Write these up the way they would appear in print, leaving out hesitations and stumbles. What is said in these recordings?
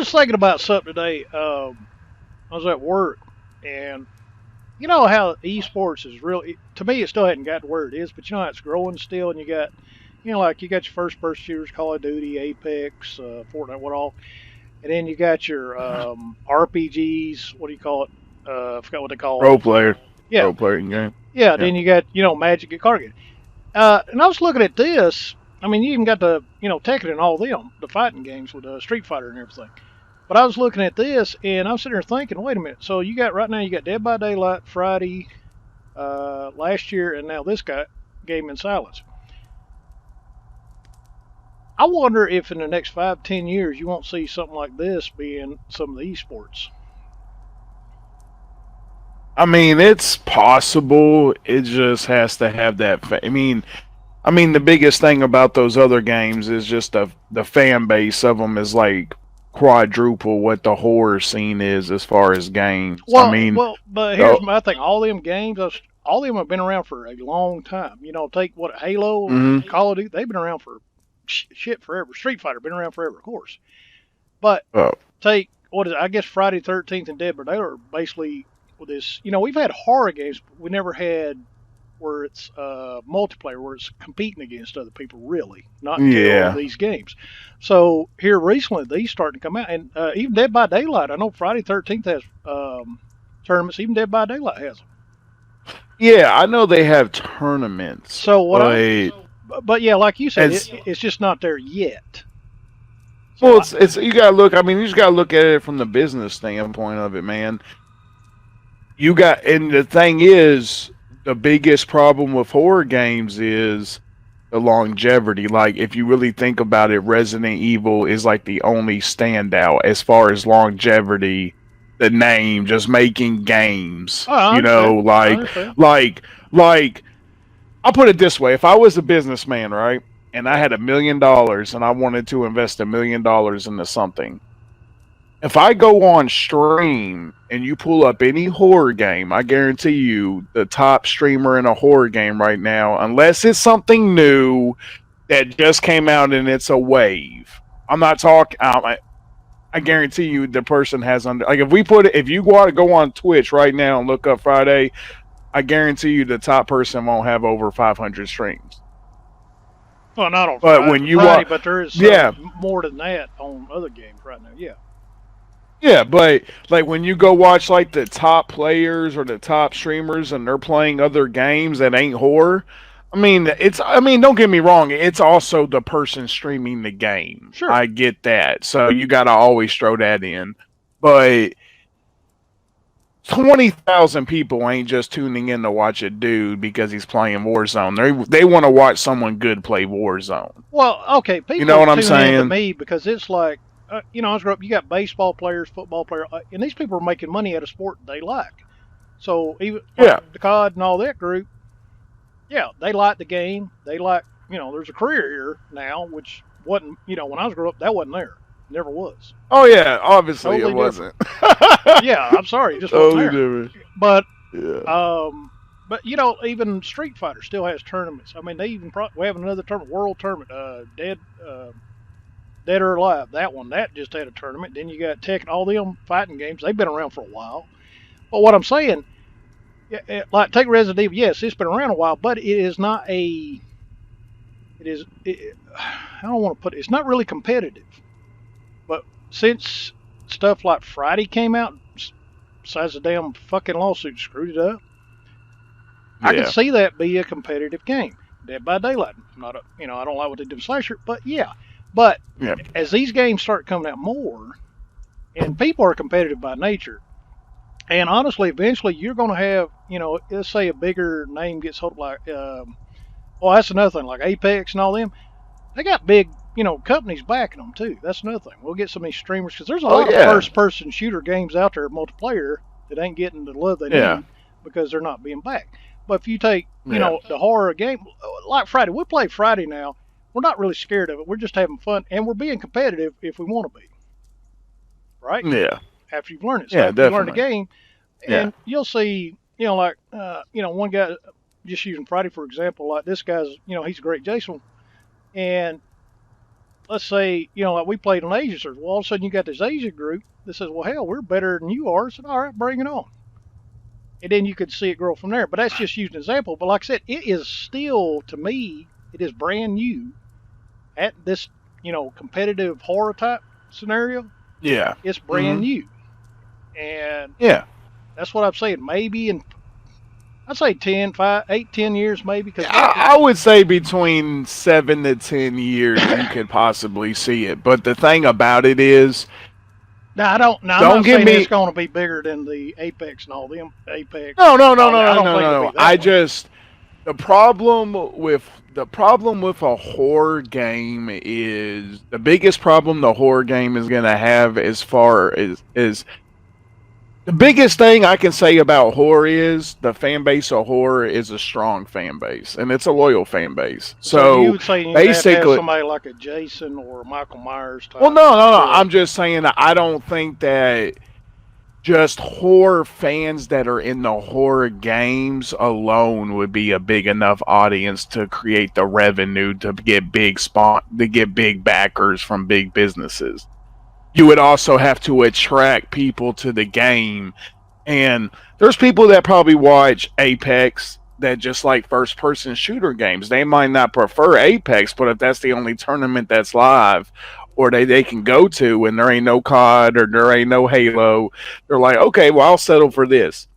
was thinking about something today. I was at work, and you know how esports is really, to me, it still hadn't got to where it is, but you know how it's growing still, and you got, like you got your first person shooters, Call of Duty, Apex, Fortnite, what all, and then you got your RPGs. What do you call it? I forgot what they call it. Role player, Yeah, role playing game. yeah. Yeah. Then you got Magic and card game. And I was looking at this. I mean, you even got the Tekken and all them, the fighting games with Street Fighter and everything. But I was looking at this, and I'm sitting there thinking, wait a minute. So you got right now, you got Dead by Daylight, Friday, last year, and now this guy, Game in Silence. I wonder if in the next 5, 10 years you won't see something like this being some of the esports. I mean, it's possible. It just has to have that. I mean, the biggest thing about those other games is just the fan base of them is like quadruple what the horror scene is as far as games. I mean, But here's oh, my thing: all them games, all them have been around for a long time. Take what Halo, mhm. Call of Duty, they've been around for shit forever. Street Fighter been around forever, of course. But Oh, take what is it, I guess Friday 13th and Dead by Daylight are basically with this. We've had horror games, but we never had where it's multiplayer, where it's competing against other people, really, not until yeah. these games. So here recently, these starting to come out, and even Dead by Daylight. I know Friday 13th has tournaments. Even Dead by Daylight has them. Yeah, I know they have tournaments, So what I, but but yeah, like you said, it's it's just not there yet. So well, it's you gotta look. I mean, you just gotta look at it from the business standpoint of it, man. You got, and the thing is, the biggest problem with horror games is the longevity. Like, if you really think about it, Resident Evil is like the only standout as far as longevity. The name, just making games, oh, I you know, understand. I understand. like I'll put it this way: if I was a businessman, right, and I had $1 million and I wanted to invest $1 million into something, if I go on stream and you pull up any horror game, I guarantee you the top streamer in a horror game right now, unless it's something new that just came out and it's a wave. I'm not talking. I guarantee you the person has under, like, if you go on Twitch right now and look up Friday, I guarantee you the top person won't have over 500 streams. Well, not on But when you Friday, want, but there is yeah, more than that on other games right now. Yeah. yeah, but like when you go watch like the top players or the top streamers and they're playing other games that ain't horror, I mean, don't get me wrong, it's also the person streaming the game. Sure. I get that. So you got to always throw that in. But 20,000 people ain't just tuning in to watch a dude because he's playing Warzone. They want to watch someone good play Warzone. Well, okay, You know people what I'm tune in to saying? me because it's like, I was growing up. You got baseball players, football players, and these people are making money at a sport they like. So even like Yeah. the COD and all that group, yeah, they like the game. They like, there's a career here now, which wasn't, when I was growing up, that wasn't there. Never was. Oh yeah, obviously it Totally wasn't. different. Yeah, I'm sorry, it just wasn't Totally there. different. But Yeah. but even Street Fighter still has tournaments. I mean, we have another tournament, World Tournament, Dead or Alive. That just had a tournament. Then you got Tekken, all them fighting games. They've been around for a while. But what I'm saying, like take Resident Evil. Yes, it's been around a while, but it is not a. It is. I don't want to put it. It's not really competitive. But since stuff like Friday came out, besides the damn fucking lawsuit screwed it up, I can Yeah. see that be a competitive game. Dead by Daylight. Not a, I don't like what they did with Slasher, but yeah. But Yeah. as these games start coming out more, and people are competitive by nature, and honestly, eventually you're going to have, let's say a bigger name gets hold of like, well, that's another thing, like Apex and all them. They got big, companies backing them too. That's another thing. We'll get some of these streamers because there's a Oh lot of yeah. first-person shooter games out there, multiplayer, that ain't getting the love they Yeah. need because they're not being backed. But if you take, Yeah. the horror game, like Friday, we play Friday now. We're not really scared of it. We're just having fun, and we're being competitive if we want to be, right? Yeah. After you've learned it. So Yeah, after you learn the definitely. game, Yeah. and you'll see, like, one guy, just using Friday for example, like this guy's, he's a great Jason, and let's say, like we played an Asia search. Well, all of a sudden you got this Asia group that says, well, hell, we're better than you are. I said, all right, bring it on. And then you could see it grow from there. But that's just using an example. But like I said, it is still, to me, it is brand new at this, competitive horror type scenario. Yeah. It's brand new. And yeah, that's what I'm saying. Maybe I'd say 10, 5, 8, 10 years maybe. Cause I would say between 7 to 10 years you could possibly see it. But the thing about it is, now, I'm not saying it's going to be bigger than the Apex and all them. Apex. No. The problem with a horror game is the biggest problem the horror game is going to have as far as the biggest thing I can say about horror is the fan base of horror is a strong fan base, and it's a loyal fan base. So you would say you basically have somebody like a Jason or Michael Myers type. Well, no. I'm just saying that I don't think that just horror fans that are in the horror games alone would be a big enough audience to create the revenue to get big backers from big businesses. You would also have to attract people to the game. And there's people that probably watch Apex that just like first-person shooter games. They might not prefer Apex, but if that's the only tournament that's live or they can go to and there ain't no COD or there ain't no Halo, they're like, okay, well, I'll settle for this.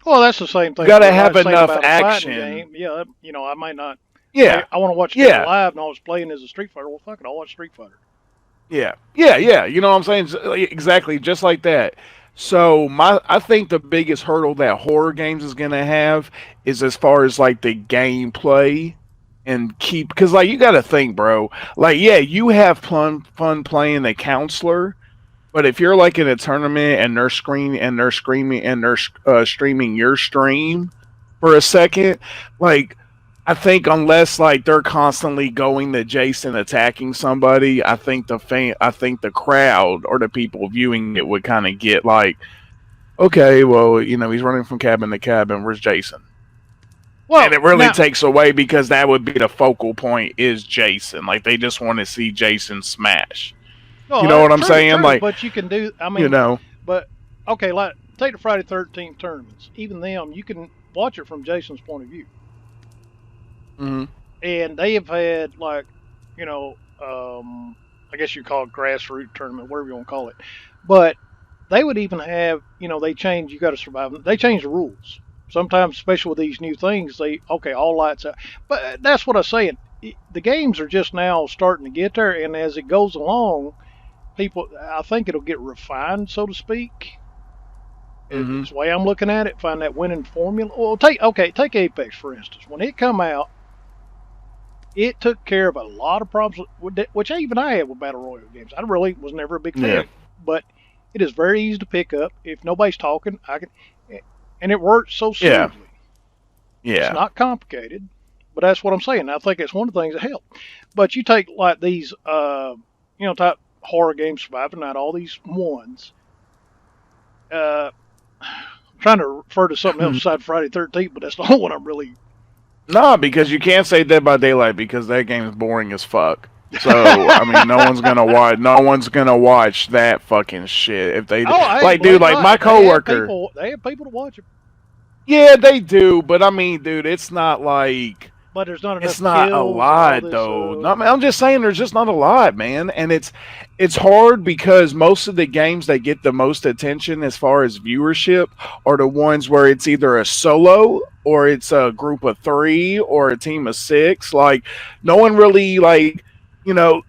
Well, that's the same thing. You got to have enough action. Game. Yeah, I might not. Yeah. I want to watch it live and I was playing as a Street Fighter. Well, fuck it, I'll watch Street Fighter. Yeah. You know what I'm saying? Exactly, just like that. So I think the biggest hurdle that horror games is gonna have is as far as like the gameplay and because like you got to think, bro. Like you have fun playing the counselor, but if you're like in a tournament and they're screaming and they're streaming your stream for a second, like. I think unless like they're constantly going to Jason attacking somebody, I think the crowd or the people viewing it would kind of get like, okay, well, he's running from cabin to cabin. Where's Jason? Well, and it really takes away because that would be the focal point is Jason. Like they just want to see Jason smash. Well, you know what I'm saying? True, like, but you can do. I mean, But okay, like take the Friday 13th tournaments. Even them, you can watch it from Jason's point of view. Mm-hmm. And they have had I guess you call it grassroots tournament, whatever you want to call it. But they would even have, they change. You got to survive. They change the rules sometimes, especially with these new things. All lights out. But that's what I'm saying. The games are just now starting to get there, and as it goes along, I think it'll get refined, so to speak. Mm-hmm. It's the way I'm looking at it. Find that winning formula. Well, take Apex for instance. When it come out. It took care of a lot of problems, which even I had with Battle Royale games. I really was never a big fan, but it is very easy to pick up. If nobody's talking, and it works so smoothly. Yeah. It's not complicated, but that's what I'm saying. I think it's one of the things that help. But you take like these, type horror games, Surviving Night, all these ones. I'm trying to refer to something else besides Friday 13th, but that's the only one I'm really. No, because you can't say Dead by Daylight because that game is boring as fuck. So I mean, no one's gonna watch that fucking shit if they my coworker. They have people to watch it. Yeah, they do, but I mean, dude, it's not like. But there's not enough. It's not a lot though. No, I'm just saying, there's just not a lot, man, and it's hard because most of the games that get the most attention as far as viewership are the ones where it's either a solo or it's a group of 3 or a team of 6. Like no one really I don't know.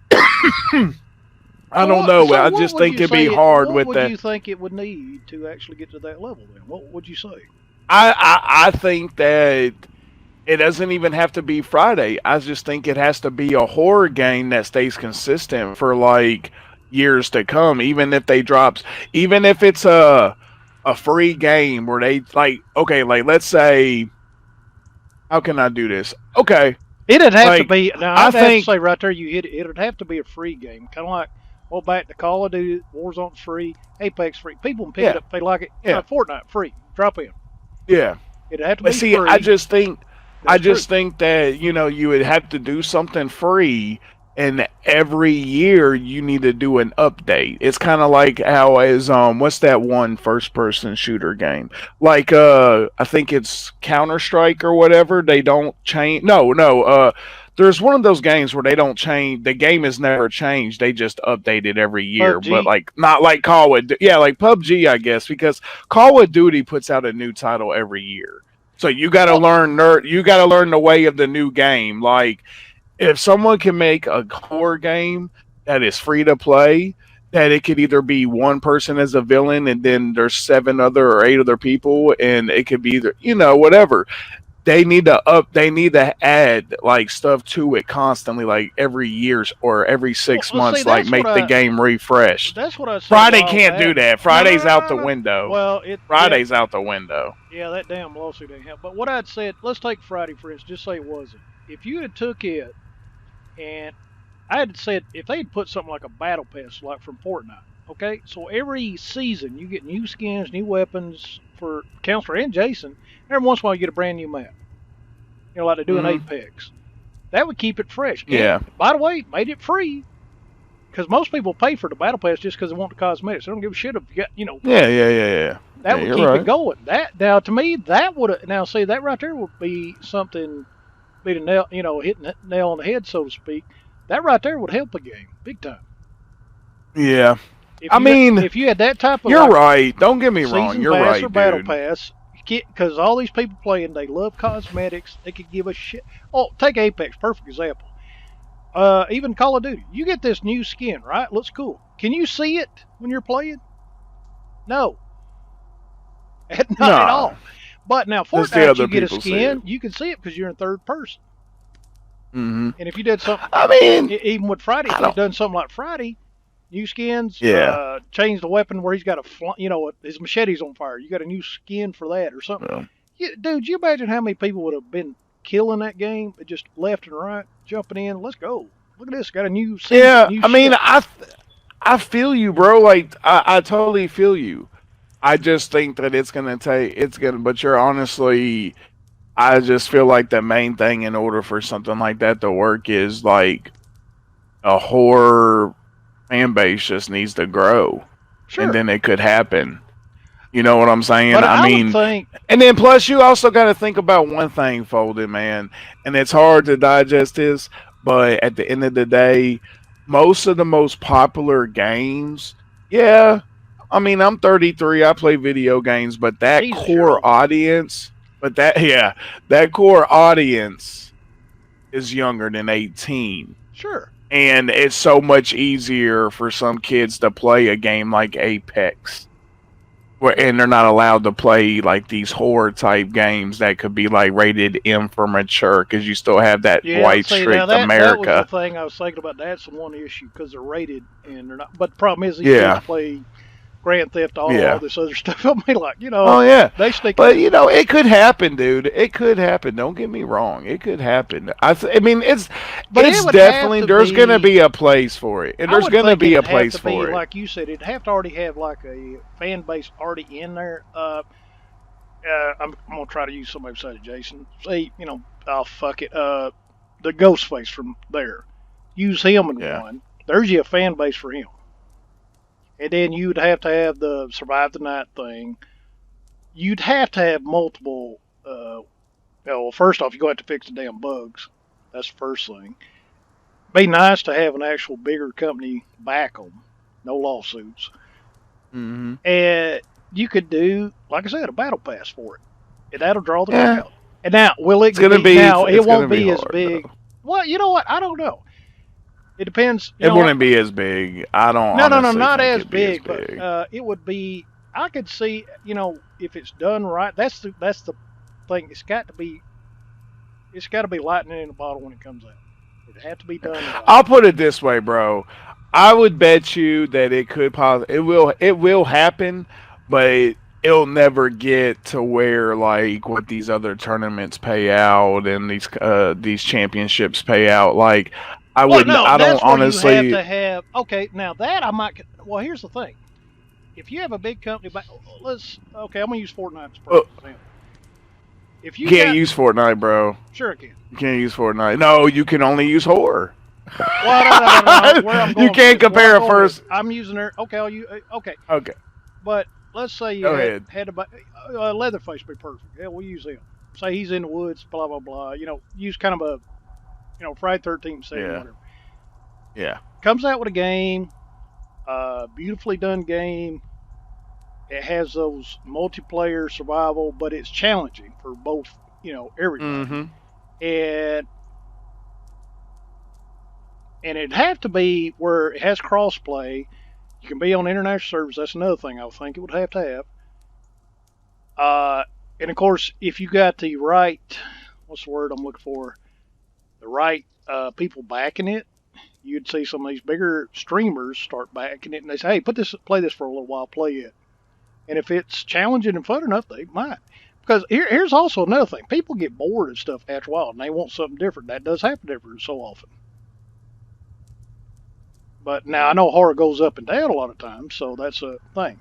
So I just think it'd be hard with that. What would you think it would need to actually get to that level? Then what would you say? I think that. It doesn't even have to be Friday. I just think it has to be a horror game that stays consistent for like years to come. Even if it's a free game where they let's say, how can I do this? Okay. It'd have to be. Now I'd have to say right there, you hit it. It'd have to be a free game, kind of like back to Call of Duty, Warzone's free, Apex free. People can pick it up. They like it. Yeah. Like Fortnite free. Drop in. Yeah. It'd have to be free. I just think that you would have to do something free and every year you need to do an update. It's kind of like how is what's that one first person shooter game? Like I think it's Counter Strike or whatever. They don't change. No. There's one of those games where they don't change. The game is never changed. They just update it every year, but PUBG. like not like Call of yeah, like PUBG, I guess, because Call of Duty puts out a new title every year. So you got to Well, learn you got to learn the way of the new game. Like if someone can make a horror game that is free to play, that it could either be one person as a villain and then there's 7 or 8 other people, and it could be either whatever. They need to add like stuff to it constantly, like every year or every well, 6 months, see, like make the game refreshed. that's what I said a Friday while can't do back. that. No, no, Friday's no, out no, the no. window. Well, Friday's out the window. yeah, that damn lawsuit ain't help. But what I'd said, let's take Friday for instance. Just say it wasn't. If you had took it and I had said if they'd put something like a battle pass, like from Fortnite, okay, so every season you get new skins, new weapons for Counselor and Jason. Every once in a while you get a brand new map. Like they do in Mm-hmm. Apex. That would keep it fresh. And Yeah. by the way, made it free because most people pay for the battle pass just because they want the cosmetics. They don't give a shit if you got, Yeah. that Yeah, would you're keep it right. going. That now to me that would now see that right there would be something, be the nail, hitting the nail on the head so to speak. That right there would help a game big time. Yeah. If I you mean, if you had that type of you're like right. Don't get me wrong. season You're pass or right, battle dude. pass, because all these people playing, they love cosmetics. They could give a shit. Oh, take Apex, perfect example. Even Call of Duty, you get this new skin, right? Looks cool. Can you see it when you're playing? No, not at No. all. But now Just the Fortnite, other you get a people see it. skin, you can see it because you're in third person. Mm-hmm. And if you did something, I mean, even with Friday, if I you'd don't. done something like Friday, new skins, Yeah. change the weapon where he's got his machete's on fire. You got a new skin for that or something. Well, Dude, you imagine how many people would have been killing that game just left and right, jumping in. Let's go. Look at this. Got a new season, yeah. new I mean, ship. I feel you, bro. Like I totally feel you. I just think that it's gonna. But you're honestly, I just feel like the main thing in order for something like that to work is like a horror fan base just needs to grow, and Sure. then it could happen. You know what I'm saying? But I I would mean, think, and then plus you also got to think about one thing, Folded man, and it's hard to digest this, but at the end of the day, most of the most popular games, yeah, I mean, I'm 33, I play video games, but that Jesus, you're core old. audience, that core audience is younger than 18. Sure. And it's so much easier for some kids to play a game like Apex and they're not allowed to play like these horror type games that could be like rated M for mature because you still have that Yeah, white see, now strict that was the America. thing I was thinking about. That's the one issue because they're rated and they're not. But the problem is these kids Yeah, play Grand Theft Auto, all yeah. this other stuff. I mean, like, Oh yeah, they stick it but to. it could happen, dude. It could happen. Don't get me wrong. It could happen. I mean, But it it's would have definitely to there's gonna be. be a place for it, and I there's would gonna think be a it'd have place to be for it. like you said. It'd have to already have like a fan base already in there. I'm gonna try to use somebody besides Jason. Say, oh fuck it. The Ghostface from there. Use him in Yeah, one. There's you a fan base for him. And then you'd have to have the survive the night thing. You'd have to have multiple. Well, first off, you're going to have to fix the damn bugs. That's the first thing. Be nice to have an actual bigger company back them. No lawsuits. hmm And you could do, like I said, a battle pass for it, and that'll draw the yeah. crowd. And now, will it It's gonna be? be Now, it it's gonna won't be be as hard big. though. Well, you know what? I don't know. It depends. It wouldn't be as big. I don't No, honestly not think as it'd be as big, but big. it would be. I could see, if it's done right. That's the thing. It's got to be lightning in a bottle when it comes out. It had to be done right. I'll put it this way, bro. I would bet you that it will happen, but it'll never get to where like what these other tournaments pay out and these championships pay out. Like Well, no, I don't that's where you have honestly. to have. Okay, now that I might. Well, here's the thing. If you have a big company, okay, I'm gonna use Fortnite as a uh, perfect example. If You you can't got, use Fortnite, bro. sure, I can. You can't use Fortnite. No, you can only use horror. Well, no. Where I'm You going with can't this, where I'm compare a going with this, first. I'm using their. Okay, okay. Okay, But let's say you go ahead. had Leatherface be perfect. Yeah, we'll use him. Say he's in the woods, blah blah blah. Use kind of a Friday 13th setting, Yeah, whatever. yeah. Comes out with a game, beautifully done game. It has those multiplayer survival, but it's challenging for both, everybody. Mm-hmm. And it'd have to be where it has crossplay. You can be on international servers. That's another thing I would think it would have to have. And of course, if you got the right, what's the word I'm looking for? The right people backing it, you'd see some of these bigger streamers start backing it, and they say, "Hey, play this for a little while, play it." And if it's challenging and fun enough, they might. Because here's also another thing: people get bored of stuff after a while, and they want something different. That does happen every so often. But now I know horror goes up and down a lot of times, so that's a thing.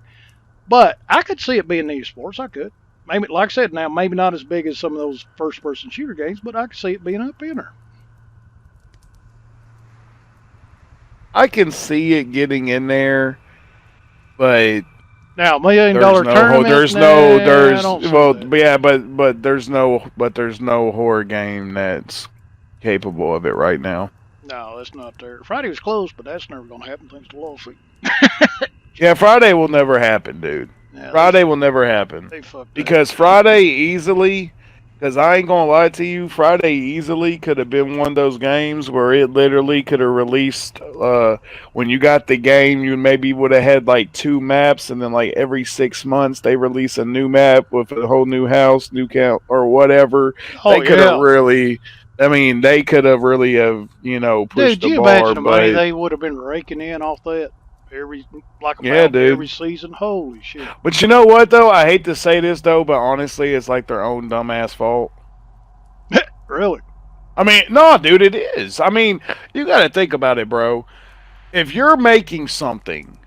But I could see it being esports. I could. Maybe, like I said, now maybe not as big as some of those first-person shooter games, but I could see it being up in there. I can see it getting in there, but Now, $1 million tournament. I don't see well, that. yeah, but there's no horror game that's capable of it right now. No, that's not there. Friday was closed, but that's never going to happen thanks to lawsuit. Yeah, Friday will never happen, dude. Yeah, Friday will never happen they fucked that. because Friday easily. Because I ain't gonna lie to you, Friday easily could have been one of those games where it literally could have released. When you got the game, you maybe would have had like 2 maps, and then like every 6 months they release a new map with a whole new house, new count, or whatever. Oh They could have yeah, really. I mean, they could have really have pushed dude, the you bar, imagine the money but they would have been raking in off that every like a yeah, bounty every dude. season. Holy shit! But you know what though? I hate to say this though, but honestly, it's like their own dumbass fault. Really? I mean, no, dude, it is. I mean, you got to think about it, bro. If you're making something,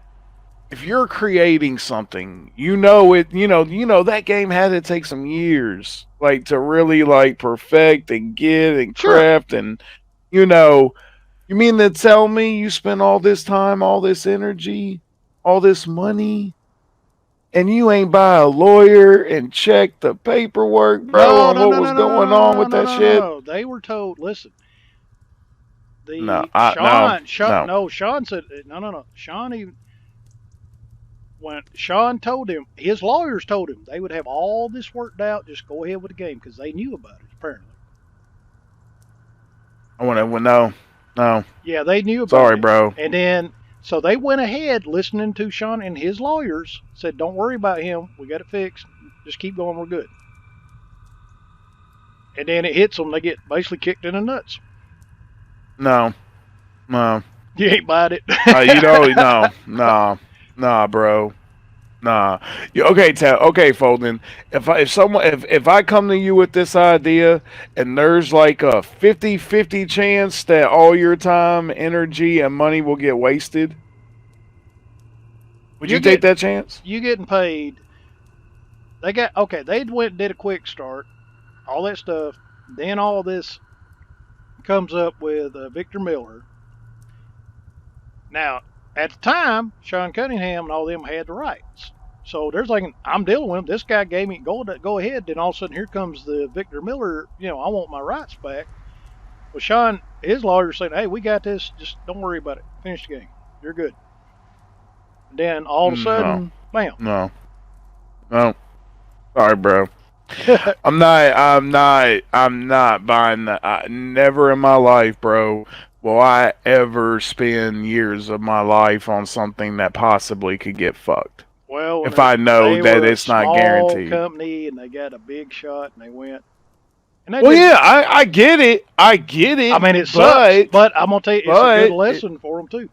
if you're creating something, that game had to take some years, like to really like perfect and get and Sure. craft, and you know, you mean to tell me you spent all this time, all this energy, all this money, and you ain't buy a lawyer and check the paperwork, bro, No, on no, what no, no, was no, going no, on no, with no, that no, no, shit? no. They were told. Listen, No, the no, Sean, no. no, Sean said no, no, no. Sean even when Sean told him, his lawyers told him they would have all this worked out. Just go ahead with the game because they knew about it. Apparently, I want to. No, no. yeah, they knew about Sorry, it. bro. And then so they went ahead listening to Sean and his lawyers said, "Don't worry about him. We got it fixed. Just keep going. We're good." And then it hits them. They get basically kicked in the nuts. No, no. You ain't buying it. No, nah, bro. Nah. Okay, okay, Folding. If I come to you with this idea and there's like a 50-50 chance that all your time, energy, and money will get wasted, would you take that chance? You getting paid. They got okay. They went and did a quick start, all that stuff. Then all this comes up with Victor Miller. Now, at the time, Sean Cunningham and all them had the rights. So they're thinking, I'm dealing with him. This guy gave me go ahead. Then all of a sudden, here comes the Victor Miller. I want my rights back. Well, Sean, his lawyer said, hey, we got this. Just don't worry about it. Finish the game. You're good. And then all of a No, sudden, bam. no, no. Sorry, bro. I'm not buying that. Never in my life, bro, will I ever spend years of my life on something that possibly could get fucked. Well, If I know they that were a it's not small guaranteed. company and they got a big shot and they went. And they Well, did. yeah, I get it. I get it. I mean, it but, sucks, but I'm gonna tell you, it's a good lesson for them too.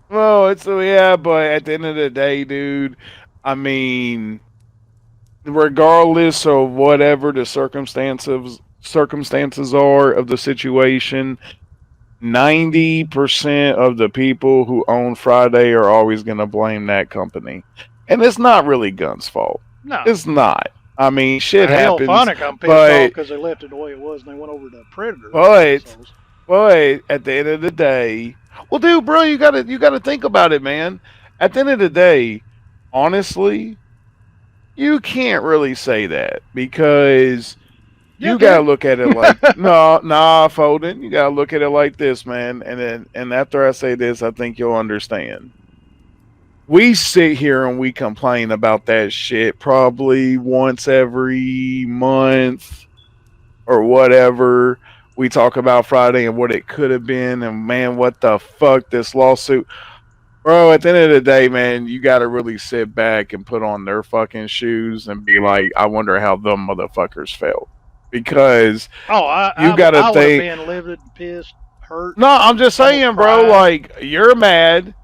Well, yeah, but at the end of the day, dude, I mean, regardless of whatever the circumstances are of the situation, 90% of the people who own Friday are always going to blame that company. And it's not really Gun's fault. No, It's not. I mean, shit hell, happens. Phonic, I'm pissed off because they left it the way it was and they went over to Predator. But at the end of the day, well, dude, bro, you gotta think about it, man. At the end of the day, honestly, you can't really say that because Yeah, you gotta dude. look at it like no, nah, Foden. You gotta look at it like this, man. And after I say this, I think you'll understand. We sit here and we complain about that shit probably once every month or whatever. We talk about Friday and what it could have been, and man, what the fuck this lawsuit, bro. At the end of the day, man, you got to really sit back and put on their fucking shoes and be like, I wonder how them motherfuckers felt because Oh, you got to I would have think. been livid, pissed, hurt, No, I'm just almost saying, bro. cried. Like you're mad,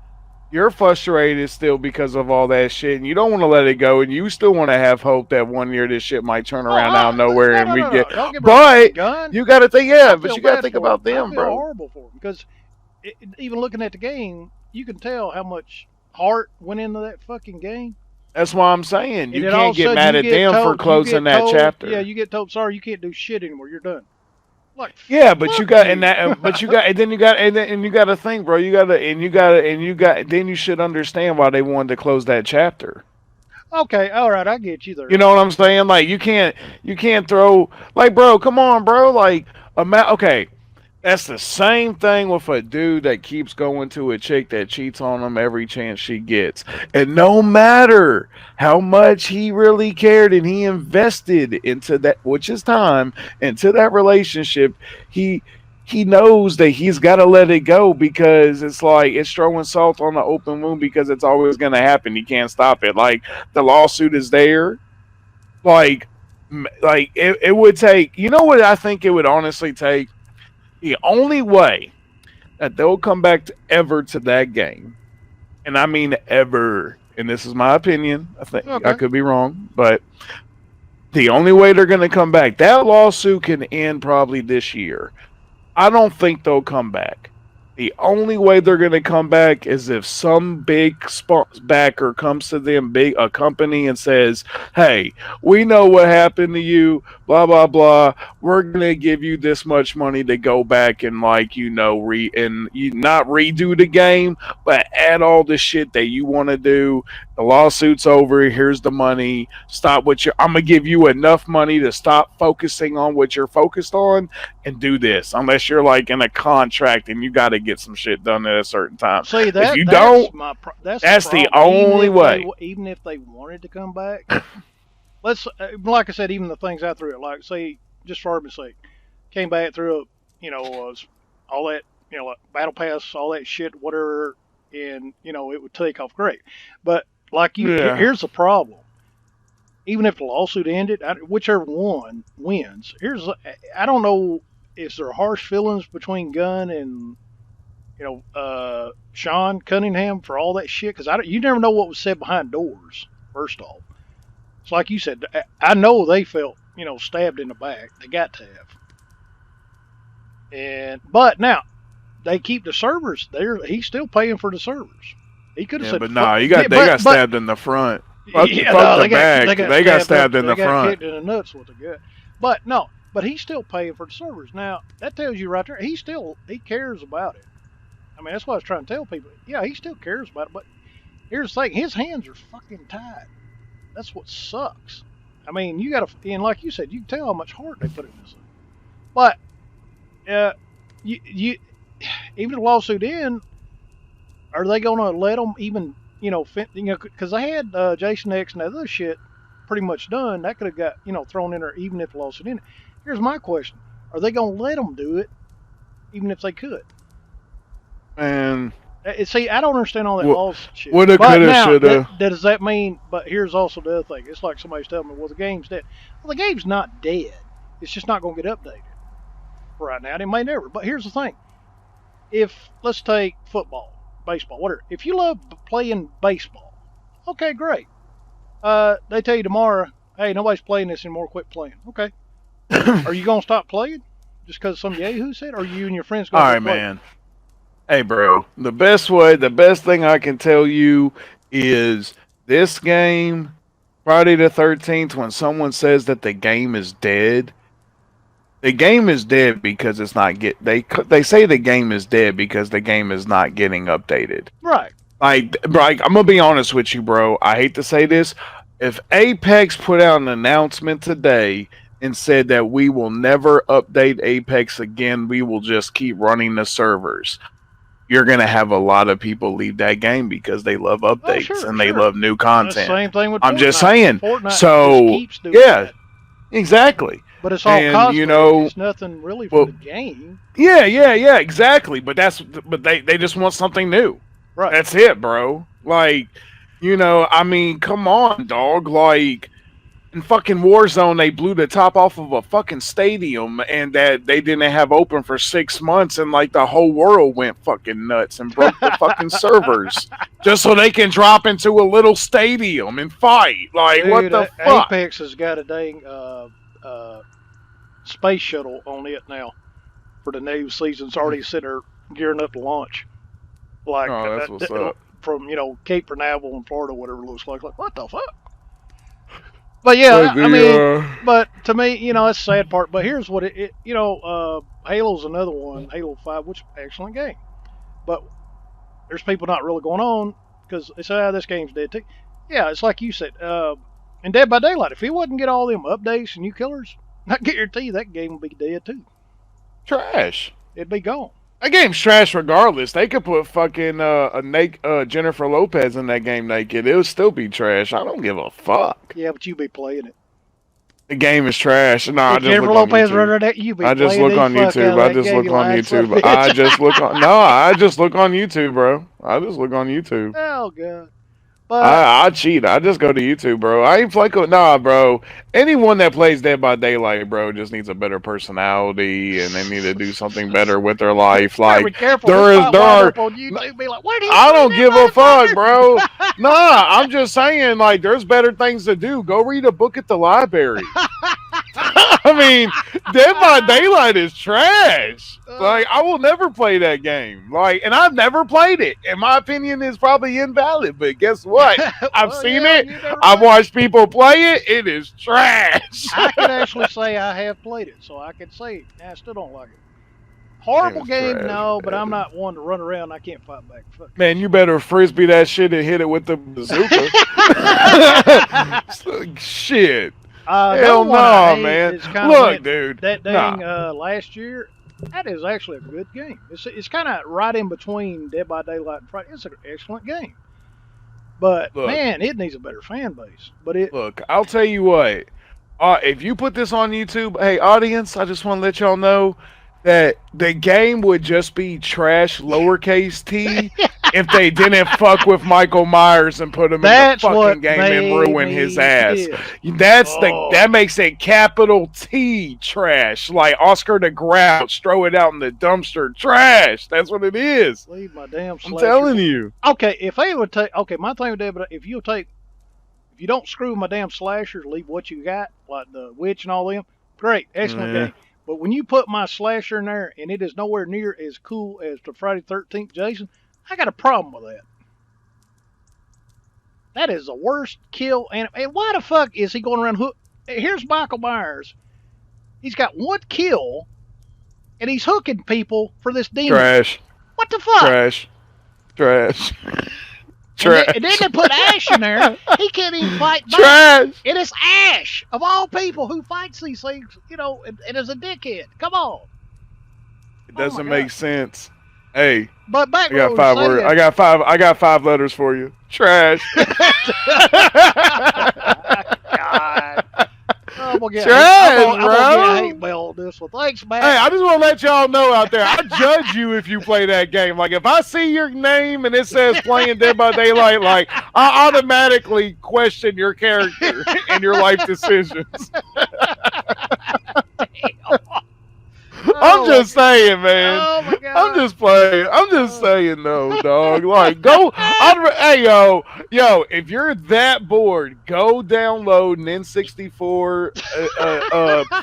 you're frustrated still because of all that shit, and you don't want to let it go, and you still want to have hope that one year this shit might turn Oh, around out of nowhere no, and no, we no, get. no. Don't get me wrong. But Gun, you got to think, I yeah. But feel you got to bad think for him. about I them, feel bro. horrible for him because even looking at the game, you can tell how much heart went into that fucking game. That's why I'm saying And you then all can't of a get sudden mad at them for you closing get that told, yeah, chapter. you get told, sorry, you can't do shit anymore. You're done. Like, Yeah, but you fuck got and you. that, but you got and then you got and you got to think, bro. You got to and you got and you got. Then you should understand why they wanted to close that chapter. Okay, all right, I get you You there. know what I'm saying? Like you can't throw like, bro. Come on, bro. Like okay. That's the same thing with a dude that keeps going to a chick that cheats on him every chance she gets. And no matter how much he really cared and he invested into that, which is time, into that relationship, he he knows that he's got to let it go because it's like it's throwing salt on the open wound because it's always going to happen. He can't stop it. Like the lawsuit is there. Like it would take. You know what I think it would honestly take? The only way that they'll come back to ever to that game, and I mean ever, and this is my opinion, I think I Okay. could be wrong, but the only way they're going to come back, that lawsuit can end probably this year. I don't think they'll come back. The only way they're going to come back is if some big backer comes to them, big a company, and says, "Hey, we know what happened to you. Blah blah blah. We're going to give you this much money to go back and not redo the game, but add all the shit that you want to do. The lawsuit's over. Here's the money. Stop what you're. I'm gonna give you enough money to stop focusing on what you're focused on." And do this unless you're like in a contract and you got to get some shit done at a certain time. See If you that's don't, that's the that's the problem. only way. Even if they wanted to come back, let's like I said, even the things I threw it, like say just for argument's sake, came back through, all that, like battle pass, all that shit, whatever, and it would take off great. But like Yeah, here's the problem. Even if the lawsuit ended, whichever one wins, I don't know. Is there harsh feelings between Gunn and Sean Cunningham for all that shit? Because you never know what was said behind doors. First off, it's like you said. I know they felt stabbed in the back. They got to have. But now they keep the servers there. He's still paying for the servers. He could have yeah, said, but "Fuck." nah, Yeah, they got but stabbed in the front. yeah, Fuck no, the back. they got They got stabbed up. stabbed in They the got front. kicked in the nuts with a gun. But no, but he's still paying for the servers. Now that tells you right there, he cares about it. I mean, that's what I was trying to tell people. Yeah, he still cares about it. But here's the thing: his hands are fucking tied. That's what sucks. I mean, you got to, and like you said, you can tell how much heart they put in this thing. But uh, you even if the lawsuit in, are they going to let them even because I had Jason X and other shit pretty much done. That could have got thrown in there even if the lawsuit in. Here's my question: are they going to let them do it even if they could? And See, I don't understand all that what, law shit. woulda, But coulda, now, shoulda. does that mean? But here's also the other thing. It's like somebody's telling me, well, the game's dead. Well, the game's not dead. It's just not going to get updated right now. And it may never. But here's the thing: if let's take football, baseball, whatever. If you love playing baseball, okay, great. They tell you tomorrow, hey, nobody's playing this anymore. Quit playing. Okay. Are you gonna stop playing just because some yahoo said? Or are you and your friends All gonna go right, play? man. Hey, bro. The best thing I can tell you is this game, Friday the 13th, when someone says that the game is dead, the game is dead because it's not they say the game is dead because the game is not getting updated. Right. Like I'm gonna be honest with you, bro. I hate to say this. If Apex put out an announcement today and said that we will never update Apex again, we will just keep running the servers, you're gonna have a lot of people leave that game because they love updates and they love new content. Same thing with I'm Fortnite. just saying. Fortnite so just keeps doing yeah, that. exactly. But it's all cosmetic. It's nothing really for the game. Yeah, exactly. But they just want something new. Right. That's it, bro. Like, I mean, come on, dog. Like, in fucking Warzone, they blew the top off of a fucking stadium and that they didn't have open for 6 months, and like the whole world went fucking nuts and broke the fucking servers just so they can drop into a little stadium and fight. Like, dude, what the fuck? Apex has got a dang space shuttle on it now for the new season. It's already sitting there gearing up to launch. Like, that's what's up. From Cape Canaveral in Florida, whatever it looks like. Like, what the fuck? But yeah, I mean, but to me, that's the sad part. But here's what Halo's another one, Halo 5, which is an excellent game. But there's people not really going on because they say, this game's dead too. Yeah, it's like you said, in Dead by Daylight, if he wouldn't get all them updates and new killers, I guarantee you that game would be dead too. Trash. It'd be gone. That game's trash regardless. They could put fucking Jennifer Lopez in that game naked. It would still be trash. I don't give a fuck. Yeah, but you be playing it. The game is trash. No, I just Jennifer look Lopez on YouTube. That you be I just look on YouTube. I just look on YouTube. I just look on. No, I just look on YouTube, bro. I just look on YouTube. Oh god. But I cheat. I just go to YouTube, bro. I ain't like bro. Anyone that plays Dead by Daylight, bro, just needs a better personality, and they need to do something better with their life. Like, be careful. there are. On YouTube, be like, I don't give a fuck, bro. Nah, I'm just saying, like, there's better things to do. Go read a book at the library. I mean, Dead by Daylight is trash. Like, I will never play that game. Like, and I've never played it. And my opinion is probably invalid. But guess what? I've seen it. I've watched people play it. It is trash. I can actually say I have played it, so I can say I still don't like it. Horrible game, trash, no, but I'm not one to run around. I can't fight back. Fuck. Man, you better frisbee that shit and hit it with the bazooka. Shit. Hell no, man. Look, dude. That dang last year, that is actually a good game. It's kind of right in between Dead by Daylight and Friday. It's an excellent game. But, look, man, it needs a better fan base. But look, I'll tell you what. If you put this on YouTube, hey, audience, I just want to let y'all know that the game would just be trash, lowercase t, if they didn't fuck with Michael Myers and put him in the fucking game and ruin his ass. That makes it capital T trash, like Oscar the Grouch, throw it out in the dumpster, trash. That's what it is. Leave my damn slasher. I'm telling you. Okay, if they would take, my thing would be, if you don't screw my damn slashers, leave what you got, like the witch and all them, great, excellent game. But when you put my slasher in there and it is nowhere near as cool as the Friday 13th Jason, I got a problem with that. That is the worst kill. And why the fuck is he going around Here's Michael Myers. He's got one kill and he's hooking people for this demon. Trash. What the fuck? Trash. And then they put Ash in there. He can't even fight back. Trash. And it's Ash, of all people, who fights these things, and is a dickhead. Come on. It doesn't make sense. Hey, but back I got 5 words. I got 5 letters for you. Trash. God. I'm gonna get Trash, bro. I hate mail on this one. Thanks, man. Hey, I just want to let y'all know out there, I judge you if you play that game. Like, if I see your name and it says playing Dead by Daylight, like, I automatically question your character and your life decisions. I'm just saying, man. Oh my God. I'm just playing. I'm just saying, no, dog. Like, go. Hey, yo, if you're that bored, go download an N64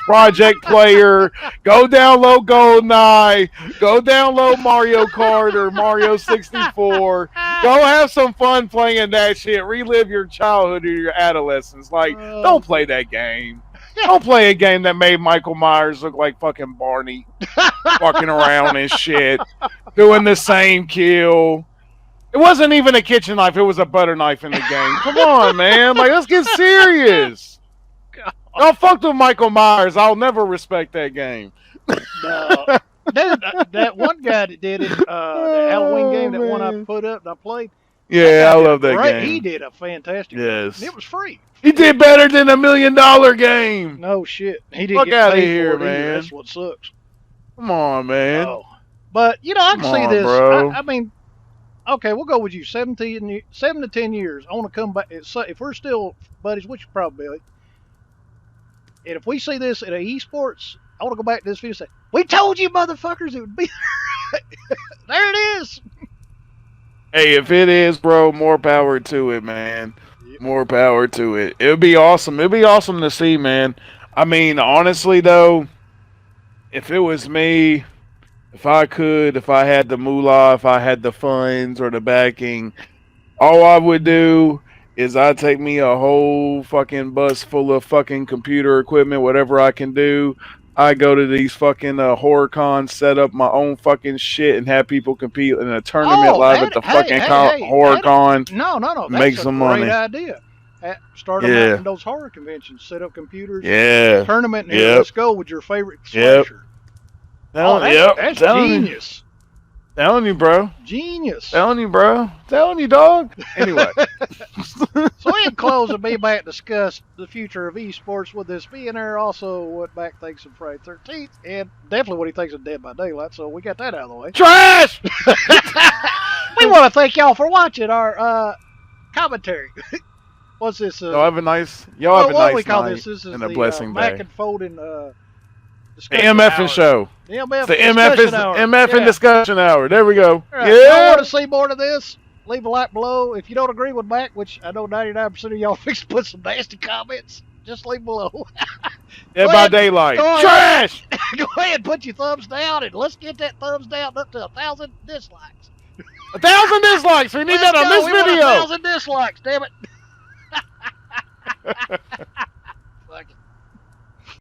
Project Player. Go download GoldenEye. Go download Mario Kart or Mario 64. Go have some fun playing that shit. Relive your childhood or your adolescence. Like, don't play that game. Don't play a game that made Michael Myers look like fucking Barney, walking around and shit, doing the same kill. It wasn't even a kitchen knife; it was a butter knife in the game. Come on, man! Like, let's get serious. Y'all fucked with Michael Myers. I'll never respect that game. No. Dude, that one guy that did it, the Halloween game, that one I put up and I played. Yeah, I love that game. He did a fantastic yes. game. It was free. He did better than $1 million game. No shit. He didn't Fuck get out of paid here, for it man. either. That's what sucks. Come on, man. Oh. But, you know, I can Come see on, this. bro. I mean, okay, we'll go with you. 7 to 10 years. I want to come back. If we're still buddies, what's your probability? And if we see this at Esports, I want to go back to this video and say, we told you motherfuckers it would be there. There it is. Hey, if it is, bro, more power to it, man. Yep. More power to it. It would be awesome. It would be awesome to see, man. I mean, honestly, though, if it was me, if I had the moolah, if I had the funds or the backing, all I would do is I'd take me a whole fucking bus full of fucking computer equipment, whatever I can do. I go to these fucking horror cons, set up my own fucking shit, and have people compete in a tournament live at the fucking horror con. No. Make some money. That's a great idea. Start them out in those horror conventions. Set up computers. Yeah. Tournament. And let's go with your favorite slasher. That's genius. Telling you, bro. Genius. Telling you, bro. Telling you, dog. Anyway. So in close, and be back to discuss the future of esports with this billionaire. Also, what Mac thinks of Friday 13th, and definitely what he thinks of Dead by Daylight. So we got that out of the way. Trash! We want to thank y'all for watching our commentary. What's this? Y'all have a nice night. This is and a the blessing Mac day. and Folding the MF show. The MF the MF and discussion hour. There we go. Right. If y'all want to see more of this, leave a like below. If you don't agree with Mac, which I know 99% of y'all fix to put some nasty comments, just leave below. Dead by Daylight. Trash! Go ahead and put your thumbs down, and let's get that thumbs down up to 1,000 dislikes. 1,000 dislikes. We need that on this video. 1,000 dislikes, damn it.